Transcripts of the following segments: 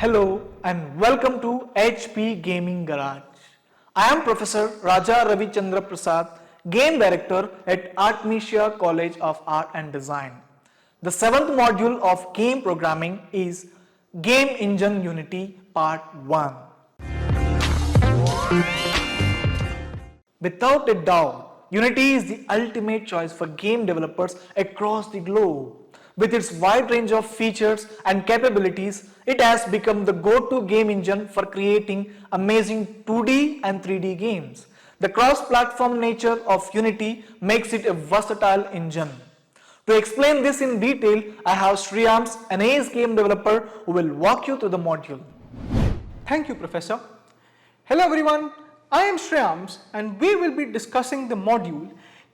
Hello and welcome to HP Gaming Garage. I am Professor Raja Ravichandra Prasad, Game Director at Artemisia College of Art and Design. The seventh module of game programming is Game Engine Unity Part 1. Without a doubt, Unity is the ultimate choice for game developers across the globe. With its wide range of features and capabilities, it has become the go-to game engine for creating amazing 2D and 3D games. The cross-platform nature of Unity makes it a versatile engine. To explain this in detail, I have Shriyams, an ace game developer, who will walk you through the module. Thank you, Professor. Hello everyone, I am Shriyams and we will be discussing the module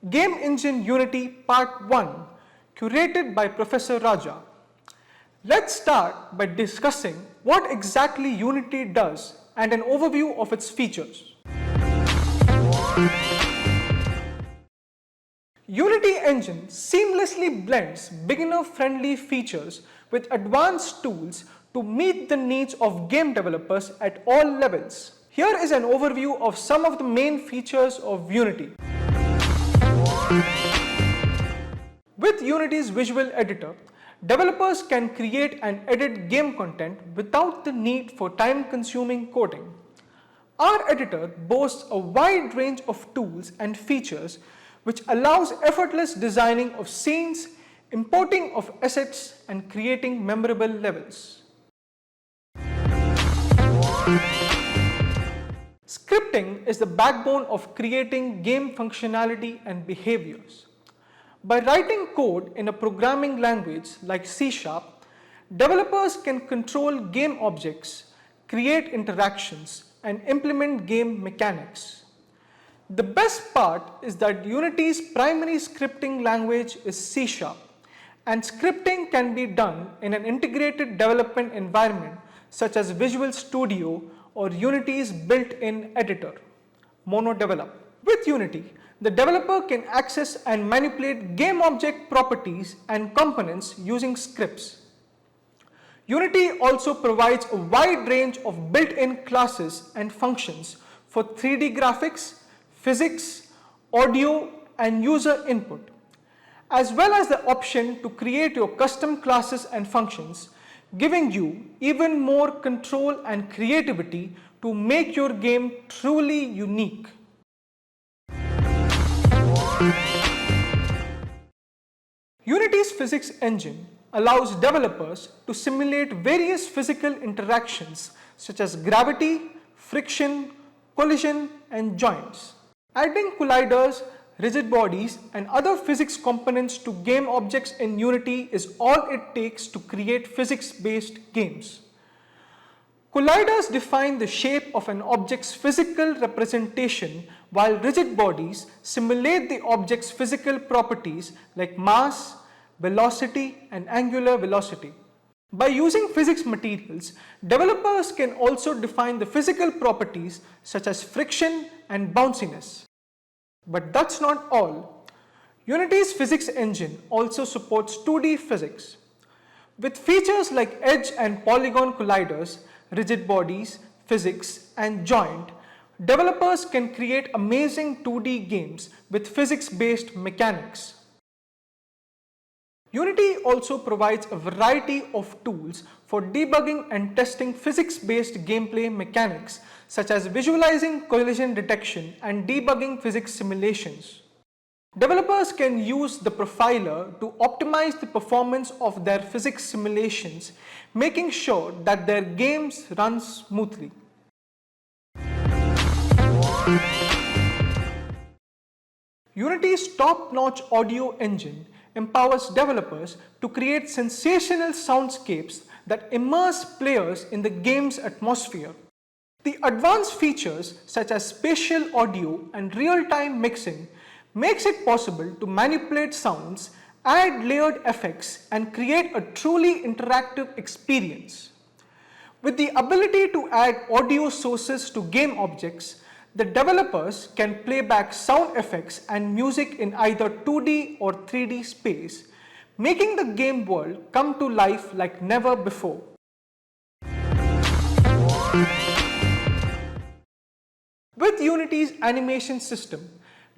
Game Engine Unity Part 1 curated by Professor Raja. Let's start by discussing what exactly Unity does and an overview of its features. Unity Engine seamlessly blends beginner-friendly features with advanced tools to meet the needs of game developers at all levels. Here is an overview of some of the main features of Unity. With Unity's visual editor, developers can create and edit game content without the need for time-consuming coding. Our editor boasts a wide range of tools and features which allows effortless designing of scenes, importing of assets, and creating memorable levels. Scripting is the backbone of creating game functionality and behaviors. By writing code in a programming language like C#, developers can control game objects, create interactions, and implement game mechanics. The best part is that Unity's primary scripting language is C#, and scripting can be done in an integrated development environment such as Visual Studio or Unity's built-in editor, MonoDevelop. With Unity, the developer can access and manipulate game object properties and components using scripts. Unity also provides a wide range of built-in classes and functions for 3D graphics, physics, audio, and user input, as well as the option to create your custom classes and functions, giving you even more control and creativity to make your game truly unique. Unity's physics engine allows developers to simulate various physical interactions such as gravity, friction, collision, and joints. Adding colliders, rigid bodies, and other physics components to game objects in Unity is all it takes to create physics-based games. Colliders define the shape of an object's physical representation, while rigid bodies simulate the object's physical properties like mass, velocity, and angular velocity. By using physics materials, developers can also define the physical properties such as friction and bounciness. But that's not all. Unity's physics engine also supports 2D physics. With features like edge and polygon colliders, rigid bodies, physics, and joint, developers can create amazing 2D games with physics-based mechanics. Unity also provides a variety of tools for debugging and testing physics-based gameplay mechanics, such as visualizing collision detection and debugging physics simulations. Developers can use the profiler to optimize the performance of their physics simulations, making sure that their games run smoothly. Unity's top-notch audio engine empowers developers to create sensational soundscapes that immerse players in the game's atmosphere. The advanced features such as spatial audio and real-time mixing makes it possible to manipulate sounds, add layered effects, and create a truly interactive experience. With the ability to add audio sources to game objects, the developers can play back sound effects and music in either 2D or 3D space, making the game world come to life like never before. With Unity's animation system,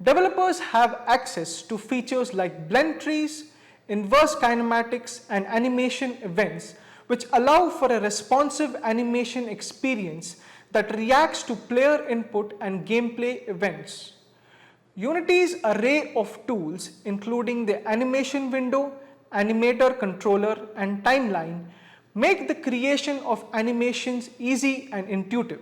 developers have access to features like blend trees, inverse kinematics, and animation events, which allow for a responsive animation experience that reacts to player input and gameplay events. Unity's array of tools, including the animation window, animator controller, and timeline, make the creation of animations easy and intuitive.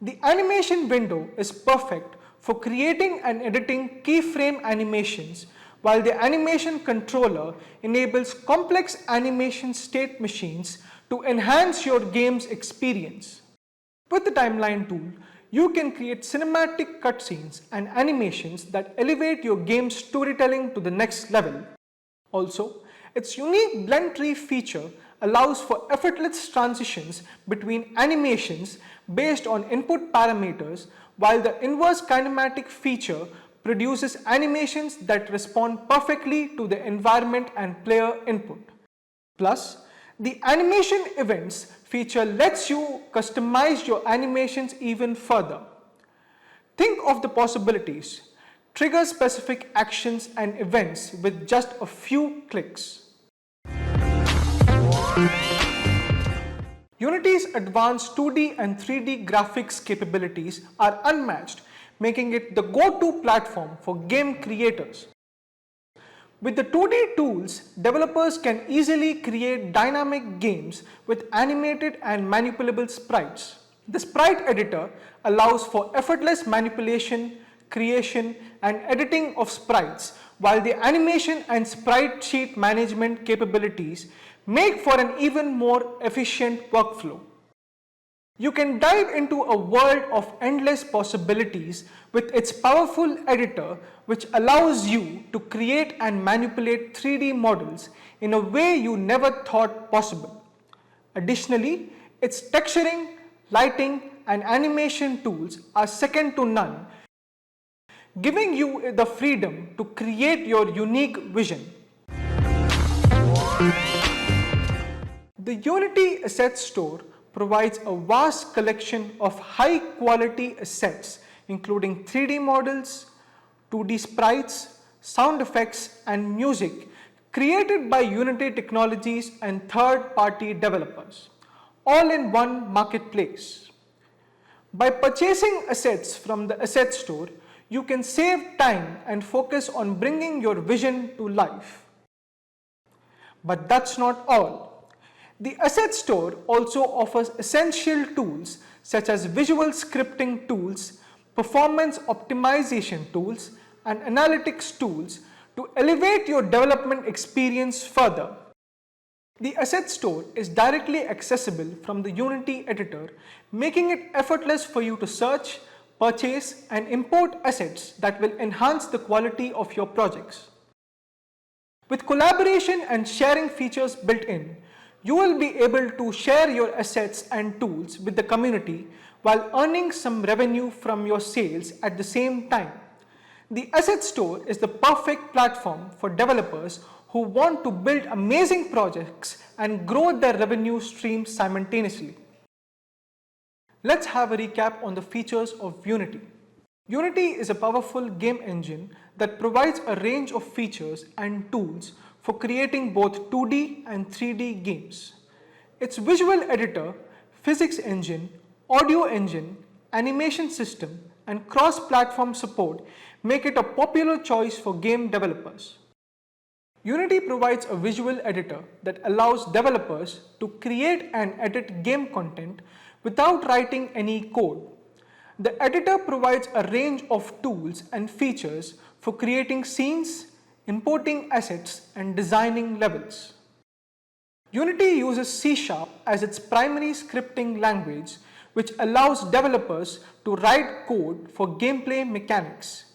The animation window is perfect for creating and editing keyframe animations, while the animation controller enables complex animation state machines to enhance your game's experience. With the timeline tool, you can create cinematic cutscenes and animations that elevate your game's storytelling to the next level. Also, its unique blend tree feature allows for effortless transitions between animations based on input parameters, while the inverse kinematic feature produces animations that respond perfectly to the environment and player input. Plus, the animation events feature lets you customize your animations even further. Think of the possibilities. Trigger specific actions and events with just a few clicks. Unity's advanced 2D and 3D graphics capabilities are unmatched, making it the go-to platform for game creators. With the 2D tools, developers can easily create dynamic games with animated and manipulable sprites. The sprite editor allows for effortless manipulation, creation, and editing of sprites, while the animation and sprite sheet management capabilities make for an even more efficient workflow. You can dive into a world of endless possibilities with its powerful editor, which allows you to create and manipulate 3D models in a way you never thought possible. Additionally, its texturing, lighting, and animation tools are second to none, giving you the freedom to create your unique vision. The Unity Assets Store provides a vast collection of high-quality assets, including 3D models, 2D sprites, sound effects, and music created by Unity Technologies and third-party developers, all in one marketplace. By purchasing assets from the Asset Store, you can save time and focus on bringing your vision to life. But that's not all. The Asset Store also offers essential tools such as visual scripting tools, performance optimization tools, and analytics tools to elevate your development experience further. The Asset Store is directly accessible from the Unity editor, making it effortless for you to search, purchase, and import assets that will enhance the quality of your projects. With collaboration and sharing features built in, you will be able to share your assets and tools with the community while earning some revenue from your sales at the same time. The Asset Store is the perfect platform for developers who want to build amazing projects and grow their revenue streams simultaneously. Let's have a recap on the features of Unity. Unity is a powerful game engine that provides a range of features and tools for creating both 2D and 3D games. Its visual editor, physics engine, audio engine, animation system, and cross-platform support make it a popular choice for game developers. Unity provides a visual editor that allows developers to create and edit game content without writing any code. The editor provides a range of tools and features for creating scenes, importing assets, and designing levels. Unity uses C# as its primary scripting language, which allows developers to write code for gameplay mechanics,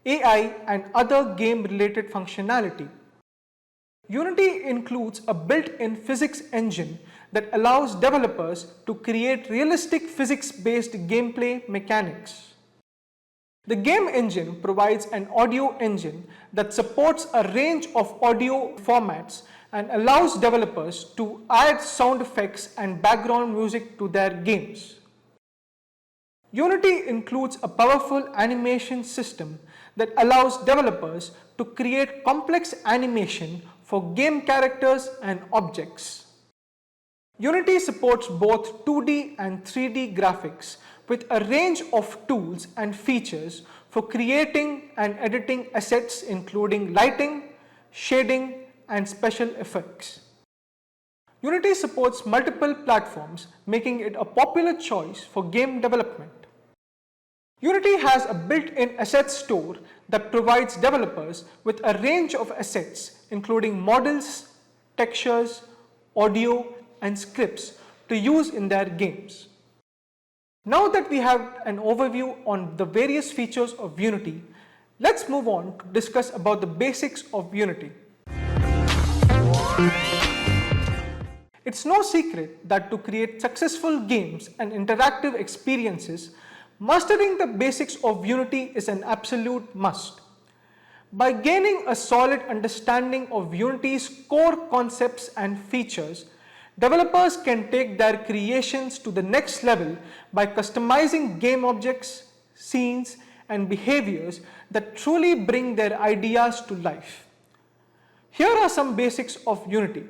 AI, and other game-related functionality. Unity includes a built-in physics engine that allows developers to create realistic physics-based gameplay mechanics. The game engine provides an audio engine that supports a range of audio formats and allows developers to add sound effects and background music to their games. Unity includes a powerful animation system that allows developers to create complex animation for game characters and objects. Unity supports both 2D and 3D graphics with a range of tools and features for creating and editing assets including lighting, shading, and special effects. Unity supports multiple platforms, making it a popular choice for game development. Unity has a built-in asset store that provides developers with a range of assets including models, textures, audio, and scripts to use in their games. Now that we have an overview on the various features of Unity, let's move on to discuss about the basics of Unity. It's no secret that to create successful games and interactive experiences, mastering the basics of Unity is an absolute must. By gaining a solid understanding of Unity's core concepts and features, developers can take their creations to the next level by customizing game objects, scenes, and behaviors that truly bring their ideas to life. Here are some basics of Unity.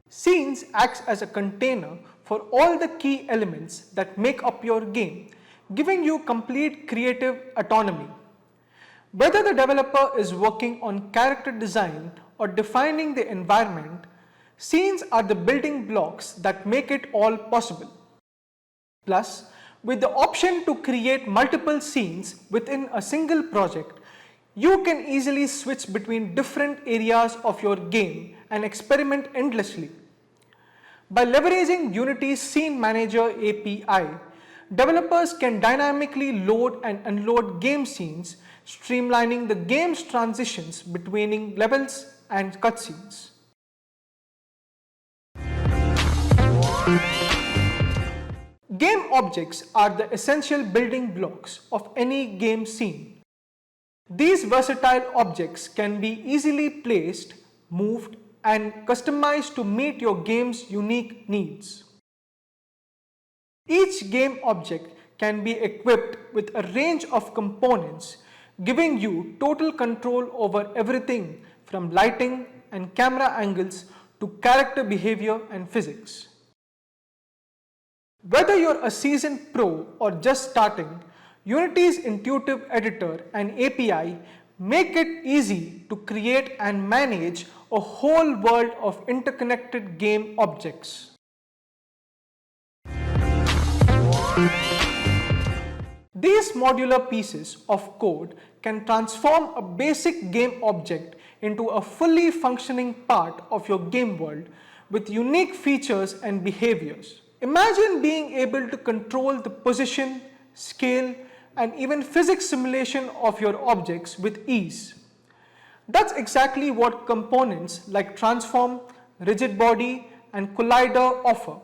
Scenes acts as a container for all the key elements that make up your game, giving you complete creative autonomy. Whether the developer is working on character design or defining the environment, scenes are the building blocks that make it all possible. Plus, with the option to create multiple scenes within a single project, you can easily switch between different areas of your game and experiment endlessly. By leveraging Unity's Scene Manager API, developers can dynamically load and unload game scenes, streamlining the game's transitions between levels and cutscenes. Game objects are the essential building blocks of any game scene. These versatile objects can be easily placed, moved, and customized to meet your game's unique needs. Each game object can be equipped with a range of components, giving you total control over everything from lighting and camera angles to character behavior and physics. Whether you're a seasoned pro or just starting, Unity's intuitive editor and API make it easy to create and manage a whole world of interconnected game objects. These modular pieces of code can transform a basic game object into a fully functioning part of your game world with unique features and behaviors. Imagine being able to control the position, scale, and even physics simulation of your objects with ease. That's exactly what components like Transform, Rigid Body, and Collider offer.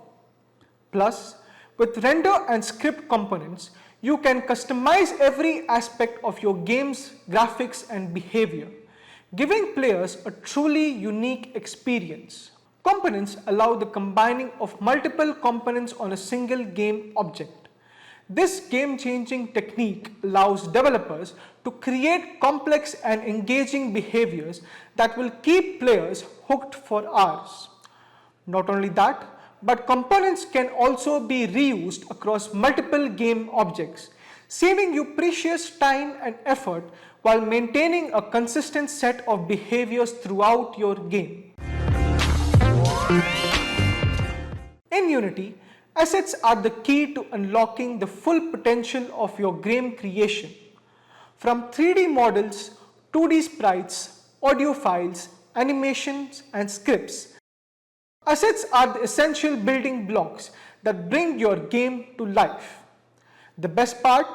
Plus, with render and script components, you can customize every aspect of your game's graphics and behavior, giving players a truly unique experience. Components allow the combining of multiple components on a single game object. This game-changing technique allows developers to create complex and engaging behaviors that will keep players hooked for hours. Not only that, but components can also be reused across multiple game objects, saving you precious time and effort while maintaining a consistent set of behaviors throughout your game. In Unity, assets are the key to unlocking the full potential of your game creation. From 3D models, 2D sprites, audio files, animations, and scripts, assets are the essential building blocks that bring your game to life. The best part,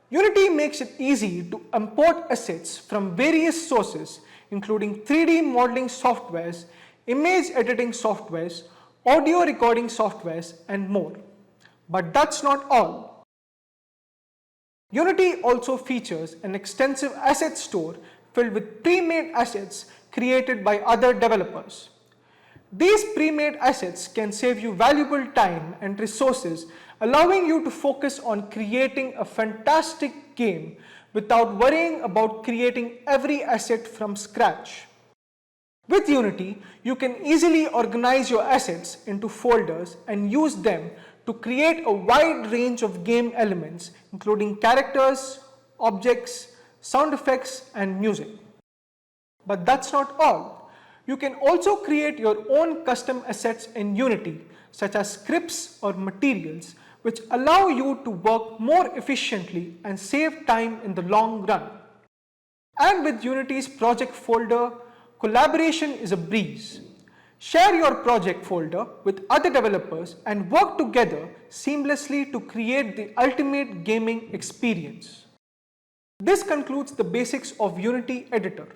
Unity makes it easy to import assets from various sources, including 3D modeling softwares, image editing softwares, audio recording softwares, and more. But that's not all. Unity also features an extensive asset store filled with pre-made assets created by other developers. These pre-made assets can save you valuable time and resources, allowing you to focus on creating a fantastic game without worrying about creating every asset from scratch. With Unity, you can easily organize your assets into folders and use them to create a wide range of game elements, including characters, objects, sound effects, and music. But that's not all. You can also create your own custom assets in Unity, such as scripts or materials, which allow you to work more efficiently and save time in the long run. And with Unity's project folder, collaboration is a breeze. Share your project folder with other developers and work together seamlessly to create the ultimate gaming experience. This concludes the basics of Unity Editor.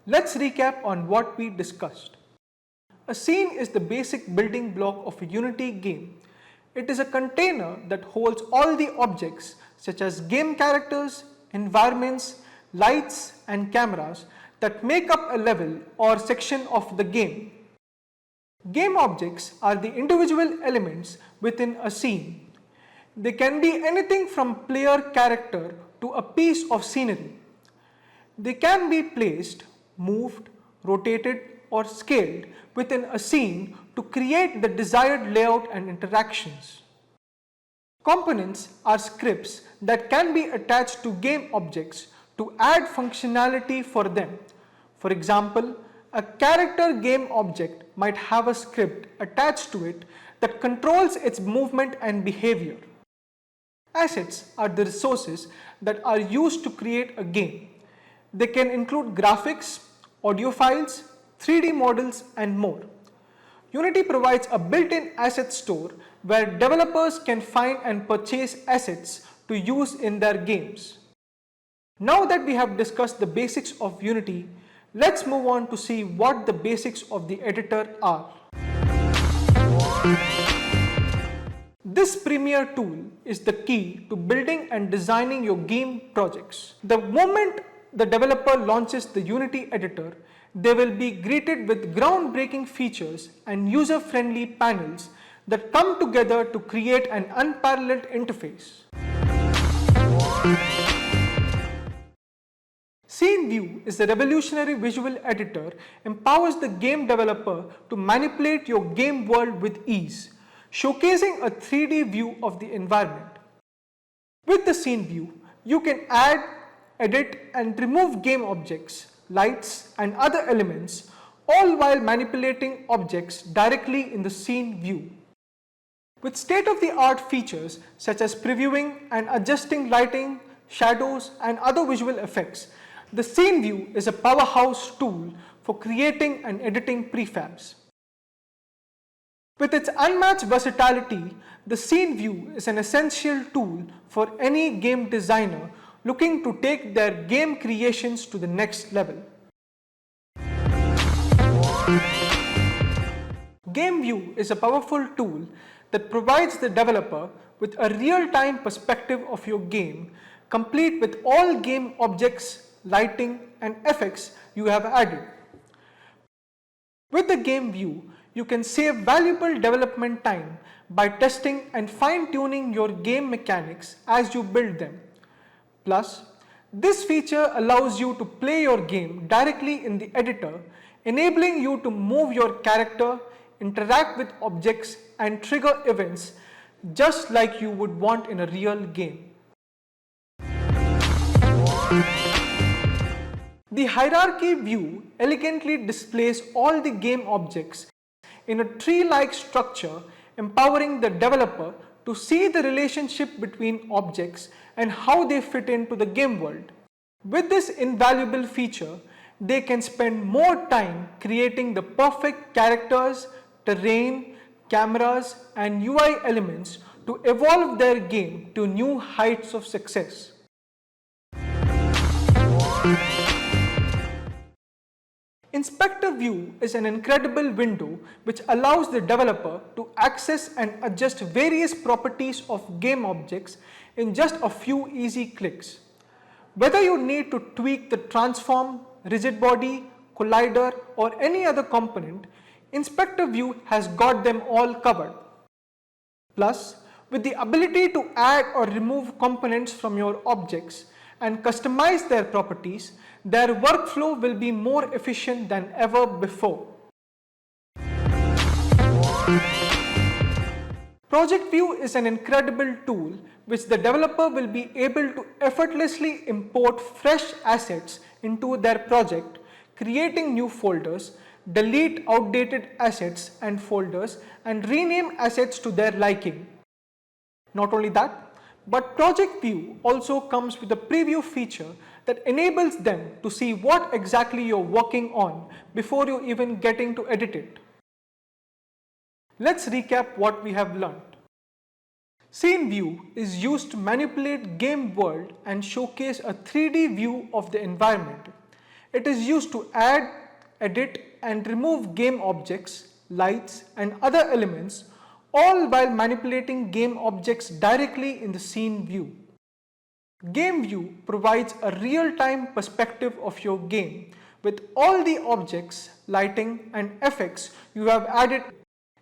Let's recap on what we discussed. A scene is the basic building block of a Unity game. It is a container that holds all the objects such as game characters, environments, lights, and cameras that make up a level or section of the game. Game objects are the individual elements within a scene. They can be anything from player character to a piece of scenery. They can be placed, moved, rotated, or scaled within a scene to create the desired layout and interactions. Components are scripts that can be attached to game objects to add functionality for them. For example, a character game object might have a script attached to it that controls its movement and behavior. Assets are the resources that are used to create a game. They can include graphics, audio files, 3D models, and more. Unity provides a built-in asset store where developers can find and purchase assets to use in their games. Now that we have discussed the basics of Unity, let's move on to see what the basics of the editor are. This Premiere tool is the key to building and designing your game projects. The moment the developer launches the Unity editor, they will be greeted with groundbreaking features and user-friendly panels that come together to create an unparalleled interface. Scene View is a revolutionary visual editor, empowers the game developer to manipulate your game world with ease, showcasing a 3D view of the environment. With the Scene View, you can add, edit, and remove game objects, lights, and other elements, all while manipulating objects directly in the Scene View. With state-of-the-art features such as previewing and adjusting lighting, shadows, and other visual effects, the Scene View is a powerhouse tool for creating and editing prefabs. With its unmatched versatility, the Scene View is an essential tool for any game designer looking to take their game creations to the next level. Game View is a powerful tool that provides the developer with a real-time perspective of your game, complete with all game objects, lighting, and effects you have added. With the Game View, you can save valuable development time by testing and fine-tuning your game mechanics as you build them. Plus, this feature allows you to play your game directly in the editor, enabling you to move your character, interact with objects, and trigger events just like you would want in a real game. The hierarchy view elegantly displays all the game objects in a tree-like structure, empowering the developer to see the relationship between objects and how they fit into the game world. With this invaluable feature, they can spend more time creating the perfect characters, terrain, cameras, and UI elements to evolve their game to new heights of success. Inspector View is an incredible window which allows the developer to access and adjust various properties of game objects in just a few easy clicks. Whether you need to tweak the transform, rigid body, collider or any other component, Inspector View has got them all covered. Plus, with the ability to add or remove components from your objects and customize their properties, their workflow will be more efficient than ever before. Project View is an incredible tool which the developer will be able to effortlessly import fresh assets into their project, creating new folders, delete outdated assets and folders, and rename assets to their liking. Not only that, but Project View also comes with a preview feature that enables them to see what exactly you're working on before you even getting to edit it. Let's recap what we have learned. Scene View is used to manipulate game world and showcase a 3D view of the environment. It is used to add, edit and remove game objects, lights and other elements, all while manipulating game objects directly in the scene view. Game View provides a real-time perspective of your game with all the objects, lighting and effects you have added.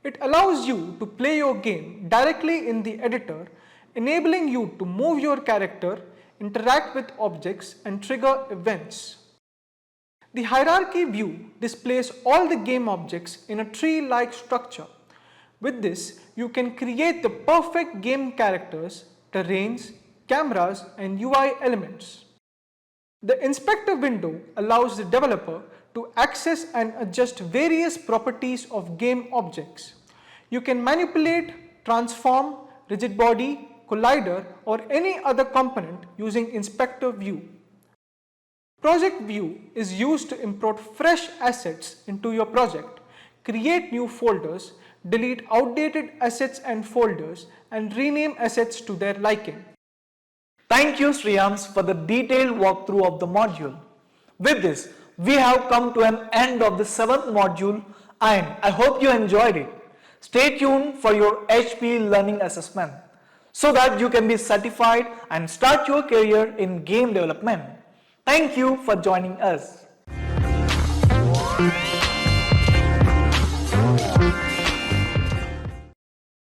It allows you to play your game directly in the editor, enabling you to move your character, interact with objects and trigger events. The hierarchy view displays all the game objects in a tree-like structure. With this, you can create the perfect game characters, terrains, cameras and UI elements. The inspector window allows the developer to access and adjust various properties of game objects. You can manipulate, transform, rigid body, collider or any other component using inspector view. Project View is used to import fresh assets into your project, create new folders, delete outdated assets and folders, and rename assets to their liking. Thank you, Shriyams, for the detailed walkthrough of the module. With this, we have come to an end of the 7th module and I hope you enjoyed it. Stay tuned for your HP Learning Assessment so that you can be certified and start your career in game development. Thank you for joining us.